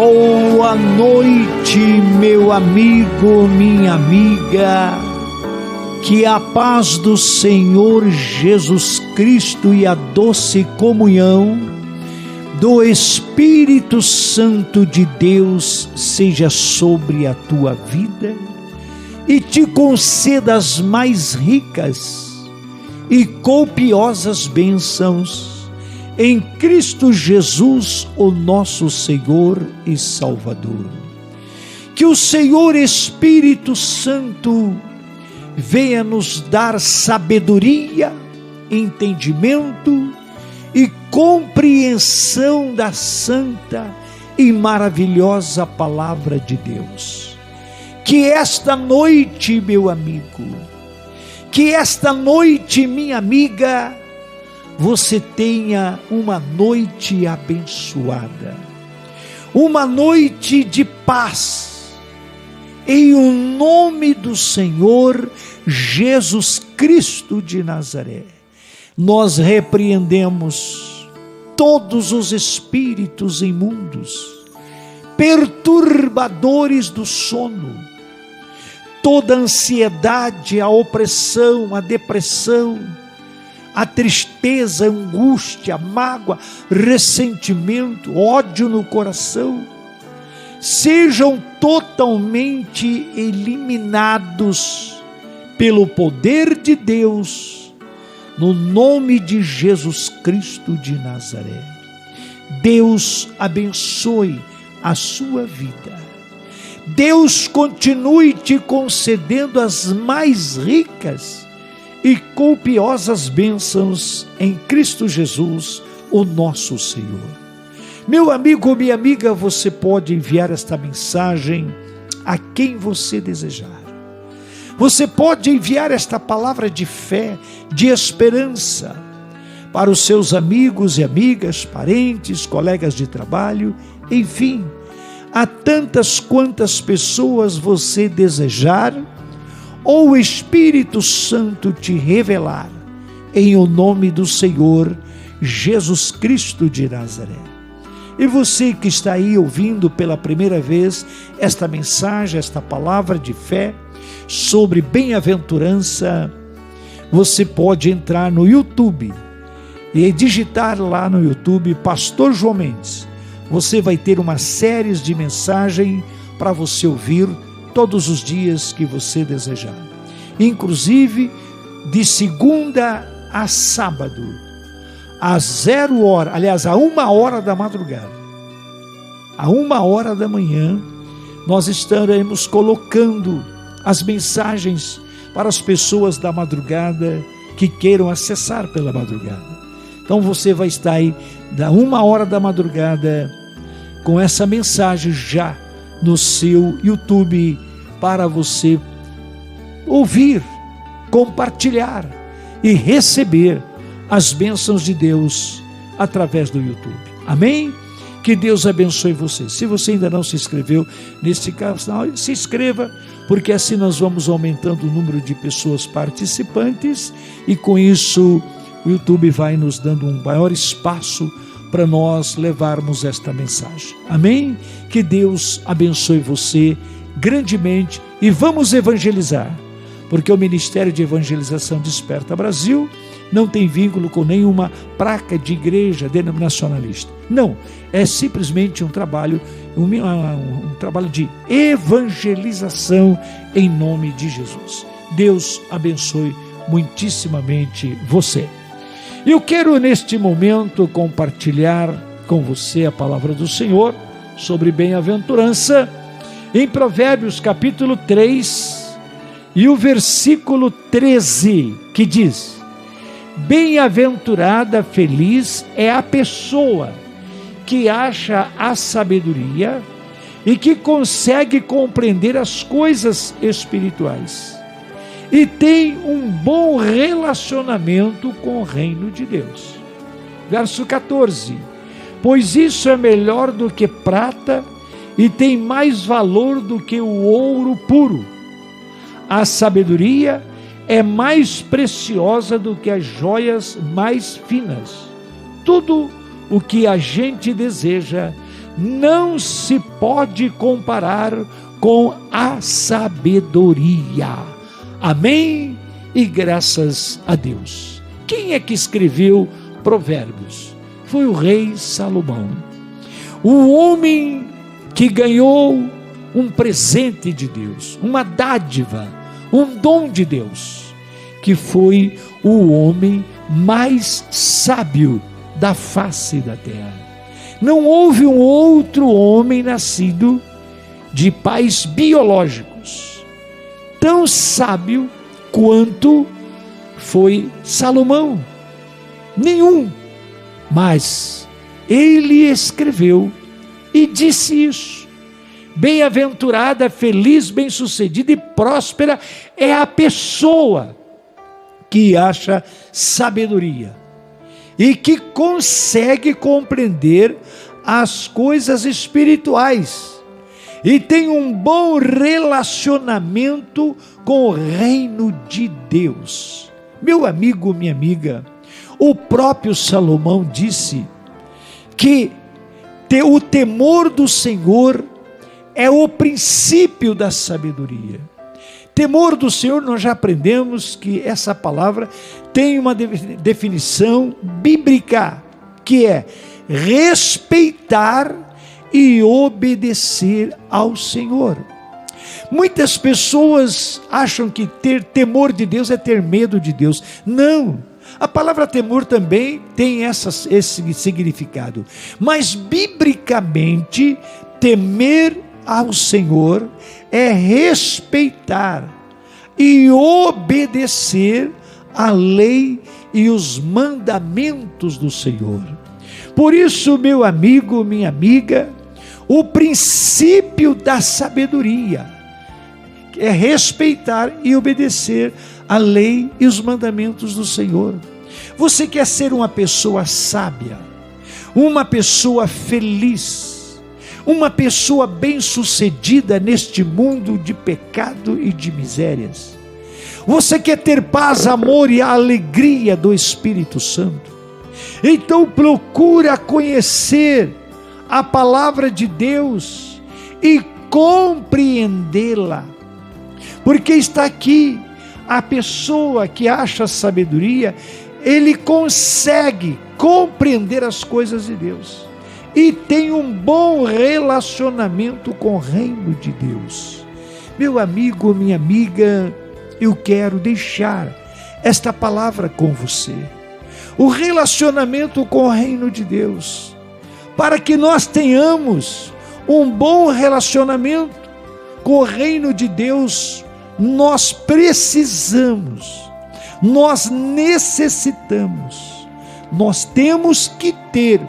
Boa noite, meu amigo, minha amiga. Que a paz do Senhor Jesus Cristo e a doce comunhão do Espírito Santo de Deus seja sobre a tua vida e te conceda as mais ricas e copiosas bênçãos em Cristo Jesus, o nosso Senhor e Salvador. Que o Senhor Espírito Santo venha nos dar sabedoria, entendimento e compreensão da santa e maravilhosa palavra de Deus. Que esta noite, meu amigo, que esta noite, minha amiga, você tenha uma noite abençoada, uma noite de paz, em o nome do Senhor Jesus Cristo de Nazaré. Nós repreendemos todos os espíritos imundos, perturbadores do sono, toda a ansiedade, a opressão, a depressão, a tristeza, a angústia, a mágoa, ressentimento, ódio no coração, sejam totalmente eliminados pelo poder de Deus, no nome de Jesus Cristo de Nazaré. Deus abençoe a sua vida. Deus continue te concedendo as mais ricas e copiosas bênçãos em Cristo Jesus, o nosso Senhor. Meu amigo, minha amiga, você pode enviar esta mensagem a quem você desejar. Você pode enviar esta palavra de fé, de esperança, para os seus amigos e amigas, parentes, colegas de trabalho, enfim, a tantas quantas pessoas você desejar, ou o Espírito Santo te revelar, em o nome do Senhor Jesus Cristo de Nazaré. E você que está aí ouvindo pela primeira vez esta mensagem, esta palavra de fé sobre bem-aventurança, você pode entrar no YouTube e digitar lá no YouTube Pastor João Mendes. Você vai ter uma série de mensagens para você ouvir todos os dias que você desejar, inclusive de segunda a sábado, às 1h da madrugada, a 1h da manhã, nós estaremos colocando as mensagens para as pessoas da madrugada que queiram acessar pela madrugada. Então você vai estar aí da 1h da madrugada com essa mensagem já no seu YouTube, para você ouvir, compartilhar e receber as bênçãos de Deus através do YouTube. Amém? Que Deus abençoe você. Se você ainda não se inscreveu neste canal, se inscreva, porque assim nós vamos aumentando o número de pessoas participantes e com isso o YouTube vai nos dando um maior espaço para nós levarmos esta mensagem. Amém? Que Deus abençoe você grandemente e vamos evangelizar, porque o Ministério de Evangelização Desperta Brasil não tem vínculo com nenhuma placa de igreja denominacionalista. Não, é simplesmente um trabalho de evangelização em nome de Jesus. Deus abençoe muitíssimamente você. Eu quero neste momento compartilhar com você a palavra do Senhor sobre bem-aventurança em Provérbios capítulo 3 e o versículo 13, que diz: bem-aventurada, feliz é a pessoa que acha a sabedoria e que consegue compreender as coisas espirituais e tem um bom relacionamento com o reino de Deus. Verso 14: pois isso é melhor do que prata e tem mais valor do que o ouro puro. A sabedoria é mais preciosa do que as joias mais finas. Tudo o que a gente deseja não se pode comparar com a sabedoria. Amém? E graças a Deus. Quem é que escreveu Provérbios? Foi o rei Salomão. O homem que ganhou um presente de Deus, uma dádiva, um dom de Deus, que foi o homem mais sábio da face da terra. Não houve um outro homem nascido de pais biológicos tão sábio quanto foi Salomão. Nenhum. Mas ele escreveu e disse isso: bem-aventurada, feliz, bem-sucedida e próspera é a pessoa que acha sabedoria e que consegue compreender as coisas espirituais e tem um bom relacionamento com o reino de Deus. Meu amigo, minha amiga, o próprio Salomão disse que o temor do Senhor é o princípio da sabedoria. Temor do Senhor, nós já aprendemos que essa palavra tem uma definição bíblica, que é respeitar e obedecer ao Senhor. Muitas pessoas acham que ter temor de Deus é ter medo de Deus. Não, a palavra temor também tem esse significado, mas biblicamente temer ao Senhor é respeitar e obedecer a lei e os mandamentos do Senhor. Por isso, meu amigo, minha amiga, o princípio da sabedoria é respeitar e obedecer a lei e os mandamentos do Senhor. Você quer ser uma pessoa sábia, uma pessoa feliz, uma pessoa bem-sucedida neste mundo de pecado e de misérias? Você quer ter paz, amor e a alegria do Espírito Santo? Então procura conhecer a palavra de Deus e compreendê-la, porque está aqui a pessoa que acha sabedoria, ele consegue compreender as coisas de Deus e tem um bom relacionamento com o reino de Deus. Meu amigo, minha amiga, eu quero deixar esta palavra com você. O relacionamento com o reino de Deus, para que nós tenhamos um bom relacionamento com o reino de Deus, nós precisamos, nós necessitamos, nós temos que ter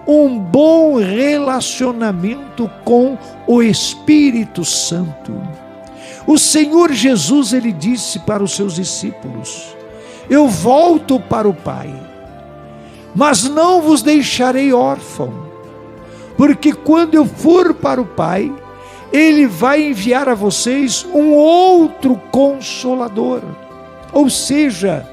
um bom relacionamento com o Espírito Santo. O Senhor Jesus, ele disse para os seus discípulos: eu volto para o Pai, mas não vos deixarei órfão, porque quando eu for para o Pai, Ele vai enviar a vocês um outro Consolador. Ou seja,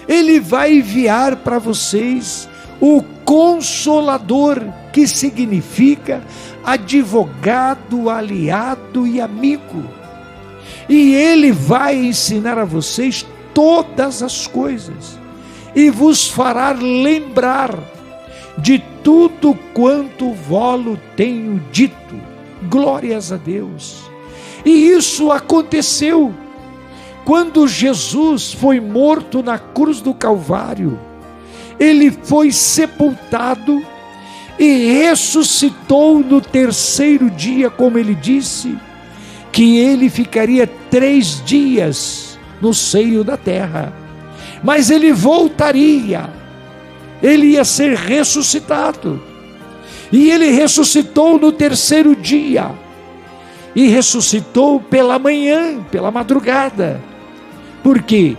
Ele vai enviar para vocês o Consolador, que significa advogado, aliado e amigo. E Ele vai ensinar a vocês todas as coisas e vos fará lembrar de tudo quanto vos tenho dito. Glórias a Deus. E isso aconteceu quando Jesus foi morto na cruz do Calvário. Ele foi sepultado e ressuscitou no terceiro dia, como ele disse, que ele ficaria 3 dias no seio da terra, mas ele voltaria, ele ia ser ressuscitado, e ele ressuscitou no terceiro dia, e ressuscitou pela manhã, pela madrugada, porque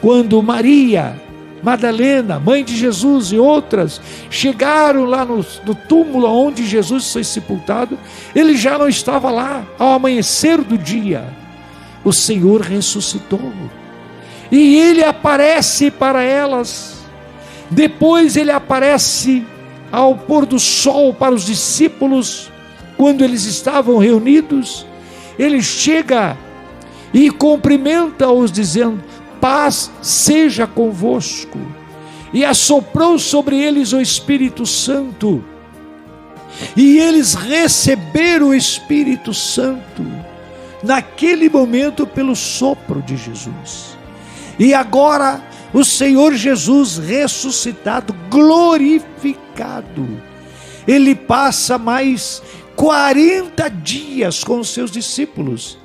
quando Maria Madalena, mãe de Jesus, e outras chegaram lá no túmulo onde Jesus foi sepultado, ele já não estava lá. Ao amanhecer do dia, o Senhor ressuscitou e ele aparece para elas. Depois ele aparece ao pôr do sol para os discípulos, quando eles estavam reunidos, ele chega e cumprimenta-os dizendo: paz seja convosco. E assoprou sobre eles o Espírito Santo, e eles receberam o Espírito Santo naquele momento pelo sopro de Jesus. E agora o Senhor Jesus ressuscitado, glorificado, ele passa mais 40 dias com os seus discípulos,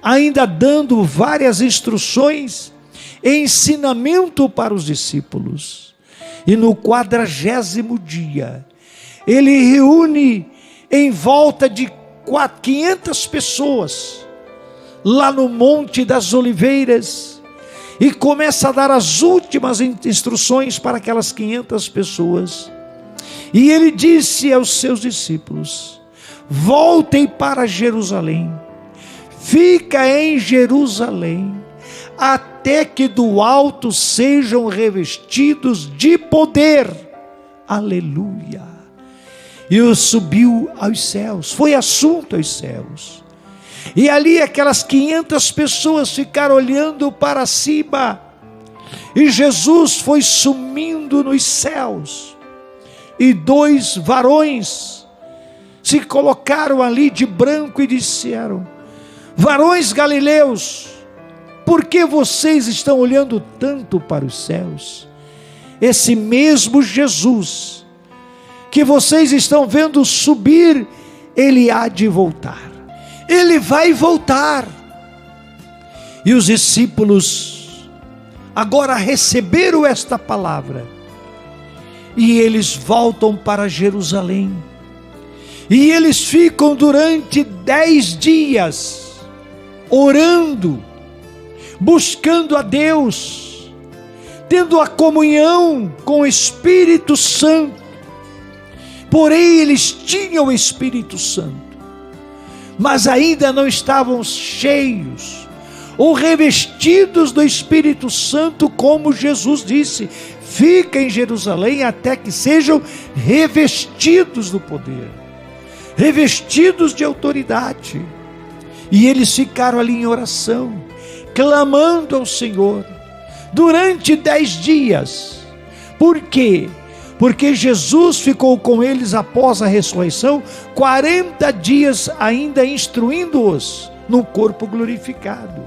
ainda dando várias instruções, ensinamento para os discípulos. E no 40º dia, ele reúne em volta de 500 pessoas, lá no Monte das Oliveiras, e começa a dar as últimas instruções para aquelas 500 pessoas. E ele disse aos seus discípulos: voltem para Jerusalém, fica em Jerusalém, até que do alto sejam revestidos de poder. Aleluia. E o subiu aos céus, foi assunto aos céus. E ali aquelas 500 pessoas ficaram olhando para cima, e Jesus foi sumindo nos céus. E 2 varões se colocaram ali de branco e disseram: varões galileus, por que vocês estão olhando tanto para os céus? Esse mesmo Jesus que vocês estão vendo subir, ele há de voltar. Ele vai voltar. E os discípulos agora receberam esta palavra, e eles voltam para Jerusalém, e eles ficam durante 10 dias orando, buscando a Deus, tendo a comunhão com o Espírito Santo. Porém eles tinham o Espírito Santo, mas ainda não estavam cheios ou revestidos do Espírito Santo, como Jesus disse: fica em Jerusalém até que sejam revestidos do poder, revestidos de autoridade. E eles ficaram ali em oração, clamando ao Senhor, durante 10 dias. Por quê? Porque Jesus ficou com eles após a ressurreição 40 dias ainda instruindo-os no corpo glorificado.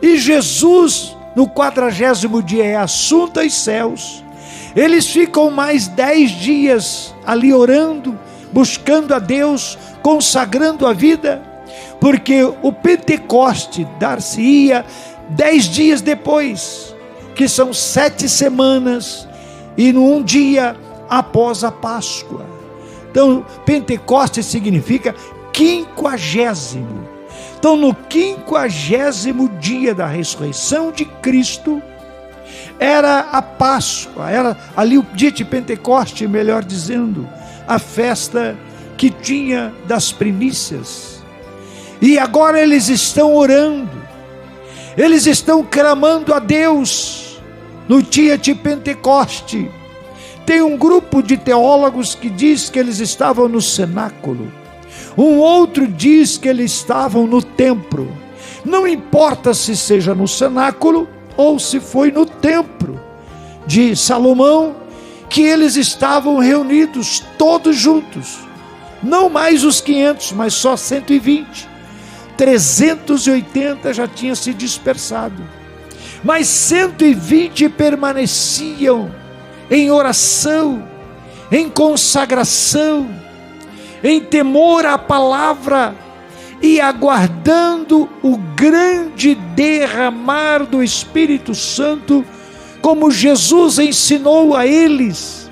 E Jesus, no 40º dia, é assunto aos céus. Eles ficam mais 10 dias ali orando, buscando a Deus, consagrando a vida, porque o Pentecoste dar-se-ia 10 dias depois, que são 7 semanas, e num dia após a Páscoa. Então, Pentecoste significa 50º. Então, no 50º dia da ressurreição de Cristo, era a Páscoa, era ali o dia de Pentecoste, melhor dizendo, a festa que tinha das primícias. E agora eles estão orando, eles estão clamando a Deus. No dia de Pentecoste, tem um grupo de teólogos que diz que eles estavam no cenáculo, um outro diz que eles estavam no templo. Não importa se seja no cenáculo ou se foi no templo de Salomão, que eles estavam reunidos todos juntos, não mais os 500, mas só 120, 380 já tinham se dispersado, mas 120 permaneciam em oração, em consagração, em temor à palavra e aguardando o grande derramar do Espírito Santo, como Jesus ensinou a eles,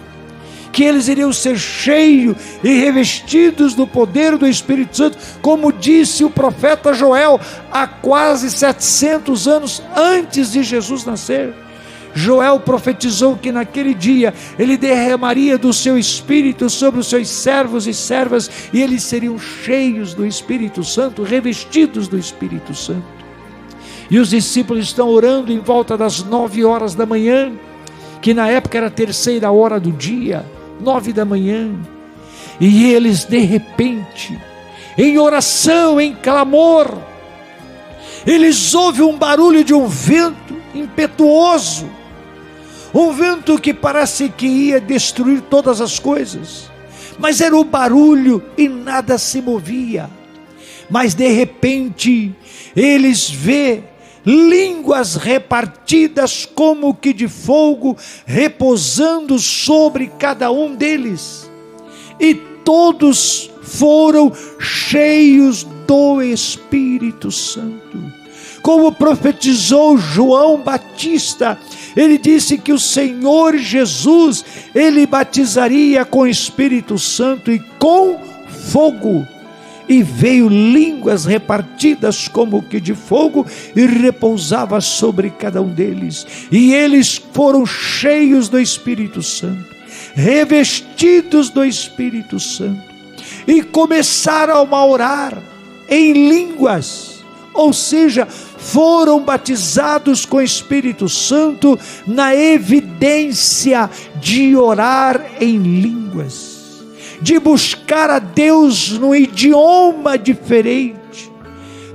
que eles iriam ser cheios e revestidos do poder do Espírito Santo, como disse o profeta Joel, há quase 700 anos antes de Jesus nascer. Joel profetizou que naquele dia ele derramaria do seu Espírito sobre os seus servos e servas, e eles seriam cheios do Espírito Santo, revestidos do Espírito Santo. E os discípulos estão orando em volta das 9 horas da manhã, que na época era a 3ª hora do dia, 9 da manhã, e eles de repente, em oração, em clamor, eles ouvem um barulho de um vento impetuoso, um vento que parece que ia destruir todas as coisas, mas era o barulho e nada se movia. Mas de repente eles vê línguas repartidas como que de fogo, repousando sobre cada um deles, e todos foram cheios do Espírito Santo. Como profetizou João Batista, ele disse que o Senhor Jesus, ele batizaria com Espírito Santo e com fogo. E veio línguas repartidas como que de fogo e repousava sobre cada um deles. E eles foram cheios do Espírito Santo, revestidos do Espírito Santo, e começaram a orar em línguas, ou seja, foram batizados com o Espírito Santo na evidência de orar em línguas, de buscar a Deus no idioma diferente,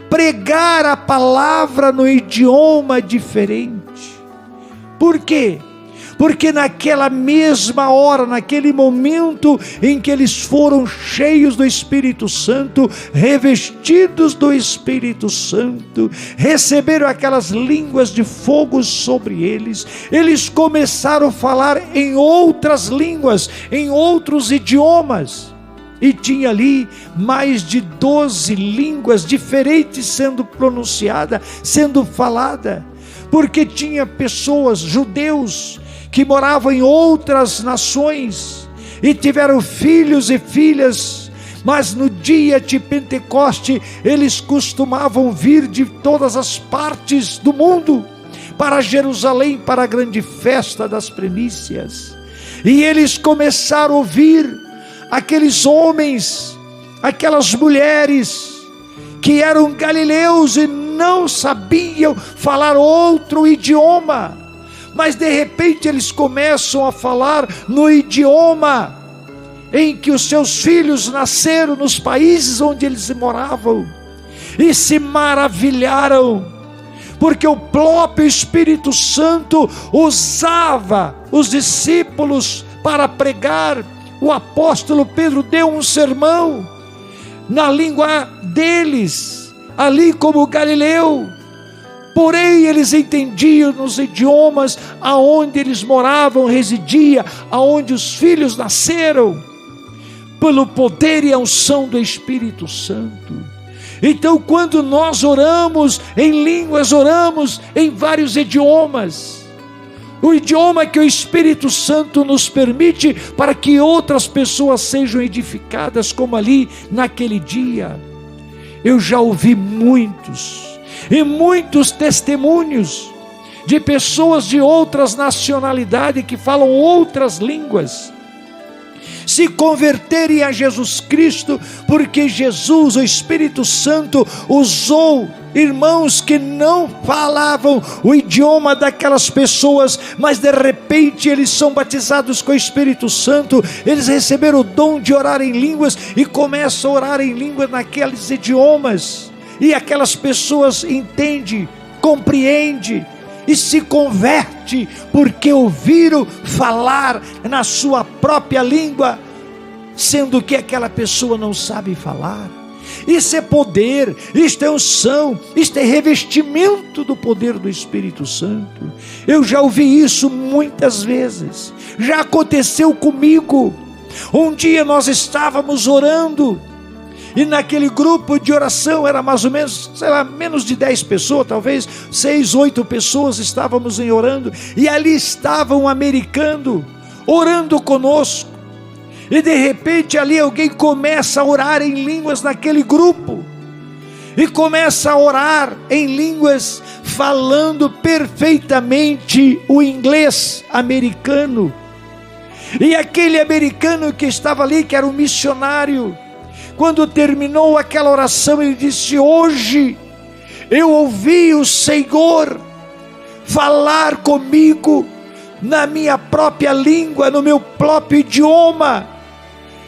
pregar a palavra no idioma diferente. Por quê? Porque naquela mesma hora, naquele momento em que eles foram cheios do Espírito Santo, revestidos do Espírito Santo, receberam aquelas línguas de fogo sobre eles, eles começaram a falar em outras línguas, em outros idiomas, e tinha ali mais de 12 línguas diferentes sendo pronunciadas, sendo falada, porque tinha pessoas, judeus, que moravam em outras nações e tiveram filhos e filhas, mas no dia de Pentecoste eles costumavam vir de todas as partes do mundo para Jerusalém, para a grande festa das primícias, e eles começaram a ouvir aqueles homens, aquelas mulheres que eram galileus e não sabiam falar outro idioma, mas de repente eles começam a falar no idioma em que os seus filhos nasceram nos países onde eles moravam, e se maravilharam, porque o próprio Espírito Santo usava os discípulos para pregar. O apóstolo Pedro deu um sermão na língua deles, ali como Galileu, porém eles entendiam nos idiomas aonde eles moravam, residia, aonde os filhos nasceram, pelo poder e a unção do Espírito Santo. Então, quando nós oramos em línguas, oramos em vários idiomas, o idioma que o Espírito Santo nos permite para que outras pessoas sejam edificadas, como ali naquele dia. Eu já ouvi muitos testemunhos de pessoas de outras nacionalidades que falam outras línguas, se converterem a Jesus Cristo, porque Jesus, o Espírito Santo, usou irmãos que não falavam o idioma daquelas pessoas, mas de repente eles são batizados com o Espírito Santo, eles receberam o dom de orar em línguas e começam a orar em línguas naqueles idiomas, e aquelas pessoas entendem, compreendem e se converte, porque ouviram falar na sua própria língua, sendo que aquela pessoa não sabe falar. Isso é poder, isto é unção, isto é revestimento do poder do Espírito Santo. Eu já ouvi isso muitas vezes, já aconteceu comigo. Um dia nós estávamos orando, e naquele grupo de oração era mais ou menos, menos de 10 pessoas, talvez 6, 8 pessoas estávamos orando, e ali estava um americano orando conosco, e de repente ali alguém começa a orar em línguas naquele grupo, e começa a orar em línguas falando perfeitamente o inglês americano, e aquele americano que estava ali, que era um missionário, quando terminou aquela oração, ele disse: hoje eu ouvi o Senhor falar comigo na minha própria língua, no meu próprio idioma.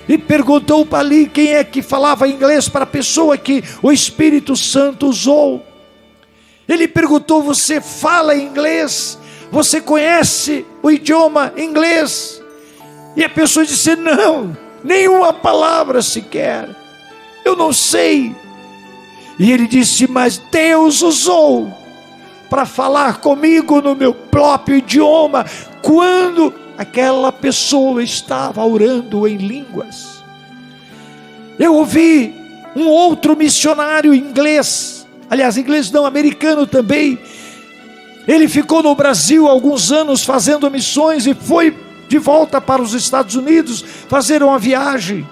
E perguntou para ali quem é que falava inglês, para a pessoa que o Espírito Santo usou. Ele perguntou: você fala inglês? Você conhece o idioma inglês? E a pessoa disse: não, nenhuma palavra sequer, eu não sei. E ele disse: mas Deus usou para falar comigo no meu próprio idioma, quando aquela pessoa estava orando em línguas. Eu ouvi um outro missionário inglês, aliás, inglês não, americano também. Ele ficou no Brasil há alguns anos fazendo missões e foi de volta para os Estados Unidos fazer uma viagem.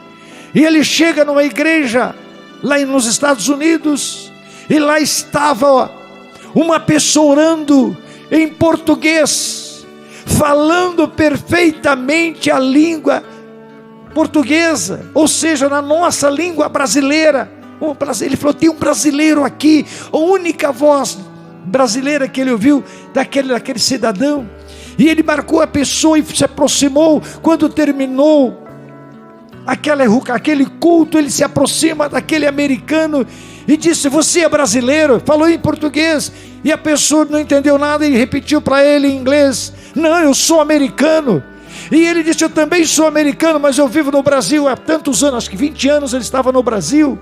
E ele chega numa igreja lá nos Estados Unidos, e lá estava uma pessoa orando em português, falando perfeitamente a língua portuguesa, ou seja, na nossa língua brasileira. Ele falou: tem um brasileiro aqui. A única voz brasileira que ele ouviu daquele cidadão. E ele marcou a pessoa e se aproximou. Quando terminou aquele culto, ele se aproxima daquele americano e disse: você é brasileiro? Falou em português. E a pessoa não entendeu nada e repetiu para ele em inglês: não, eu sou americano. E ele disse: eu também sou americano, mas eu vivo no Brasil há tantos anos, acho que 20 anos ele estava no Brasil.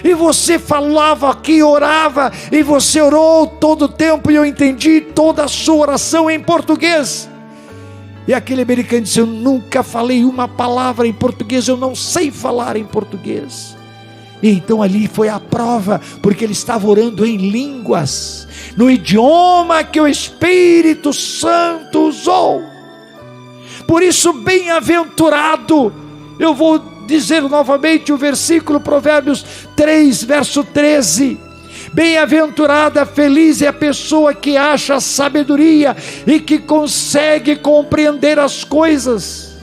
E você falava aqui, orava, e você orou todo o tempo, e eu entendi toda a sua oração em português. E aquele americano disse: eu nunca falei uma palavra em português, eu não sei falar em português. E então ali foi a prova, porque ele estava orando em línguas, no idioma que o Espírito Santo usou. Por isso, bem-aventurado, eu vou dizer novamente o versículo, Provérbios 3, verso 13. Bem-aventurada, feliz é a pessoa que acha sabedoria e que consegue compreender as coisas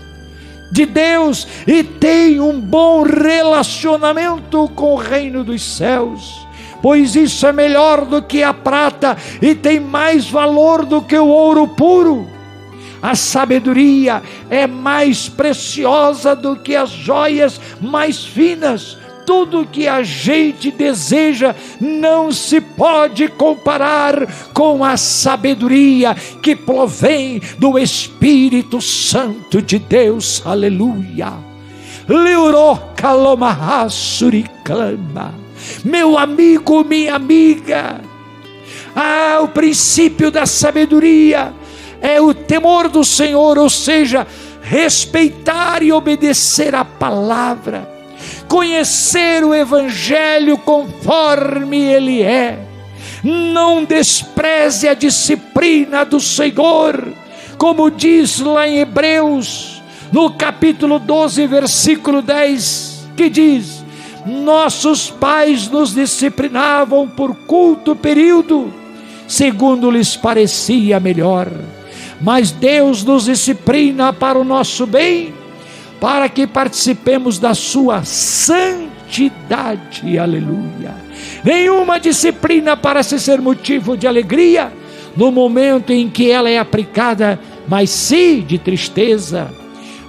de Deus e tem um bom relacionamento com o reino dos céus, pois isso é melhor do que a prata e tem mais valor do que o ouro puro. A sabedoria é mais preciosa do que as joias mais finas. Tudo que a gente deseja não se pode comparar com a sabedoria que provém do Espírito Santo de Deus. Aleluia. Meu amigo, minha amiga, o princípio da sabedoria é o temor do Senhor, ou seja, respeitar e obedecer a palavra, conhecer o Evangelho conforme ele é. Não despreze a disciplina do Senhor, como diz lá em Hebreus, no capítulo 12, versículo 10, que diz: nossos pais nos disciplinavam por curto período, segundo lhes parecia melhor. Mas Deus nos disciplina para o nosso bem, para que participemos da sua santidade. Aleluia. Nenhuma disciplina parece ser motivo de alegria no momento em que ela é aplicada, mas sim de tristeza.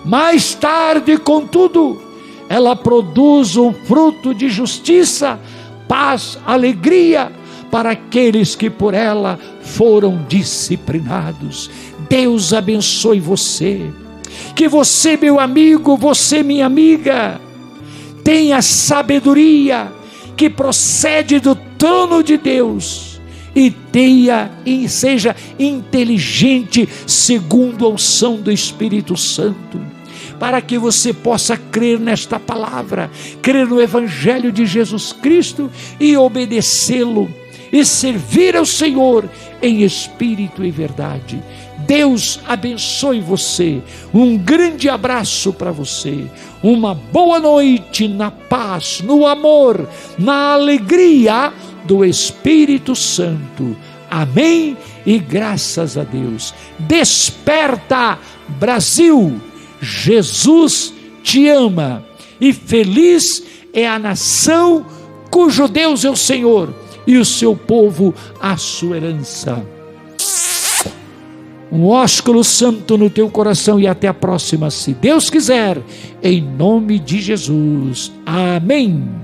Mais tarde, contudo, ela produz um fruto de justiça, paz, alegria para aqueles que por ela foram disciplinados. Deus abençoe você. Que você, meu amigo, você, minha amiga, tenha sabedoria que procede do trono de Deus e seja inteligente segundo a unção do Espírito Santo, para que você possa crer nesta palavra, crer no Evangelho de Jesus Cristo e obedecê-lo e servir ao Senhor em espírito e verdade. Deus abençoe você. Um grande abraço para você. Uma boa noite na paz, no amor, na alegria do Espírito Santo. Amém e graças a Deus. Desperta, Brasil. Jesus te ama. E feliz é a nação cujo Deus é o Senhor e o seu povo a sua herança. um ósculo santo no teu coração e até a próxima, se Deus quiser, em nome de Jesus. Amém.